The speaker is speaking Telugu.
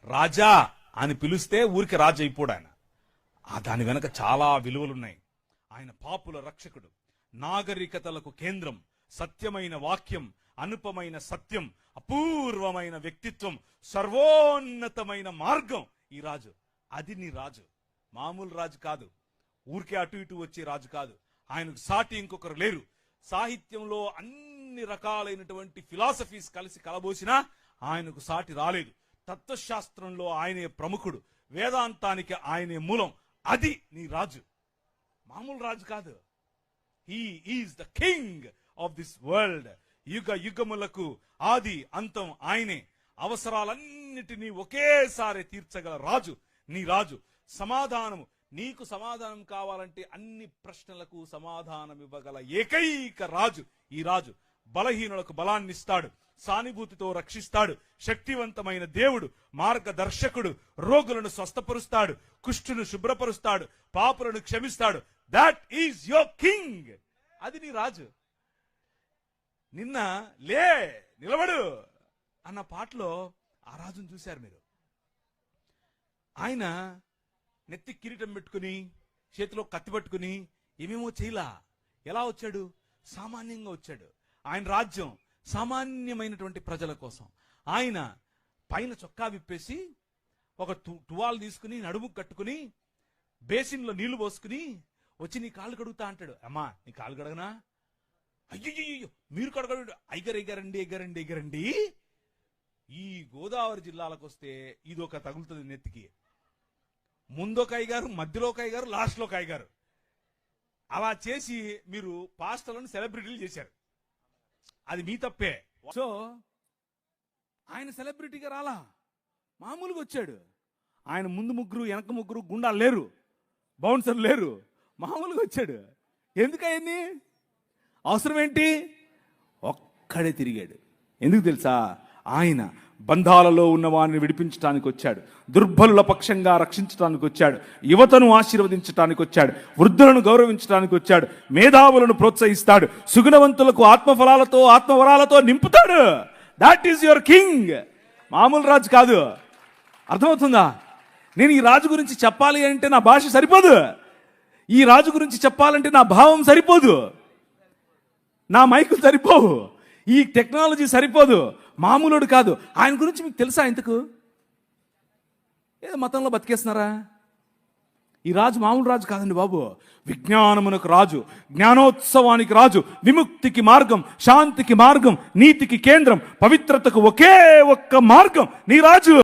రాజా అని పిలిస్తే ఊరికి రాజు అయిపోడు ఆయన. దాని వెనక చాలా విలువలున్నాయి. ఆయన పాపుల రక్షకుడు, నాగరికతలకు కేంద్రం, సత్యమైన వాక్యం, అనుపమైన సత్యం, అపూర్వమైన వ్యక్తిత్వం, సర్వోన్నతమైన మార్గం ఈ రాజు. అది నీ రాజు. మామూలు రాజు కాదు, ఊరికే అటు ఇటు వచ్చే రాజు కాదు. ఆయనకు సాటి ఇంకొకరు లేరు. సాహిత్యంలో అన్ని రకాలైనటువంటి ఫిలాసఫీస్ కలిసి కలబోసినా ఆయనకు సాటి రాలేదు. తత్వశాస్త్రంలో ఆయనే ప్రముఖుడు, వేదాంతానికి ఆయనే మూలం. అది నీ రాజు. మామూలు రాజు కాదు. He is the king of this world. యుగ యుగములకు ఆది అంతం ఆయనే. అవసరాలన్నిటినీ ఒకేసారి తీర్చగల రాజు నీ రాజు. సమాధానము, నీకు సమాధానం కావాలంటే అన్ని ప్రశ్నలకు సమాధానం ఇవ్వగల ఏకైక రాజు ఈ రాజు. బలహీనులకు బలాన్నిస్తాడు, సానుభూతితో రక్షిస్తాడు, శక్తివంతమైన దేవుడు, మార్గదర్శకుడు, రోగులను స్వస్థపరుస్తాడు, కుష్ఠును శుభ్రపరుస్తాడు, పాపులను క్షమిస్తాడు. That is your king. అది నీ రాజు. నిన్న లే నిలబడు అన్న పాటలో ఆ రాజును చూశారు మీరు. ఆయన నెత్తి కిరీటం పెట్టుకుని, చేతిలో కత్తి పట్టుకుని ఏమేమో చేయలా. ఎలా వచ్చాడు? సామాన్యంగా వచ్చాడు. ఆయన రాజ్యం సామాన్యమైనటువంటి ప్రజల కోసం. ఆయన పైన చొక్కా విప్పేసి ఒక టువాల్ తీసుకుని నడుము కట్టుకుని బేసిన్లో నీళ్లు పోసుకుని వచ్చి నీ కాళ్ళు కడుగుతా అంటాడు. అమ్మా నీ కాళ్ళు కడగనా? అయ్యో మీరు కడగడు. ఎగరండి. ఈ గోదావరి జిల్లాలకు వస్తే ఇదొక తగులుతుంది నెత్తికి. ముందొక అయ్యగారు, మధ్యలో ఒక అయ్యగారు, లాస్ట్లో ఒక అయ్యగారు. అలా చేసి మీరు పాస్టర్లను సెలబ్రిటీలు చేశారు. అది మీ తప్పే. సో ఆయన సెలబ్రిటీగా రాలా, మామూలుగా వచ్చాడు. ఆయన ముందు ముగ్గురు, వెనక ముగ్గురు, గుండాలు లేరు, బౌన్సర్లు లేరు, మామూలుగా వచ్చాడు. ఎందుకయ్యింది? అవసరం ఏంటి? ఒక్కడే తిరిగాడు. ఎందుకు తెలుసా? ఆయన బంధాలలో ఉన్న వారిని విడిపించడానికి వచ్చాడు, దుర్బలుల పక్షంగా రక్షించడానికి వచ్చాడు, యువతను ఆశీర్వదించడానికి వచ్చాడు, వృద్ధులను గౌరవించడానికి వచ్చాడు, మేధావులను ప్రోత్సహిస్తాడు, సుగుణవంతులకు ఆత్మఫలాలతో ఆత్మవరాలతో నింపుతాడు. That is your king. మామూలు రాజు కాదు. అర్థమవుతుందా? నేను ఈ రాజు గురించి చెప్పాలి అంటే నా భాష సరిపోదు. ఈ రాజు గురించి చెప్పాలంటే నా భావం సరిపోదు, నా మైకులు సరిపోవు, ఈ టెక్నాలజీ సరిపోదు. మామూలుడు కాదు. ఆయన గురించి మీకు తెలుసా? ఇంతకు ఏదో మతంలో బతికేస్తున్నారా? ఈ రాజు మామూలు రాజు కాదండి బాబు. విజ్ఞానమునకు రాజు, జ్ఞానోత్సవానికి రాజు, విముక్తికి మార్గం, శాంతికి మార్గం, నీతికి కేంద్రం, పవిత్రతకు ఒకే ఒక్క మార్గం నీ రాజు.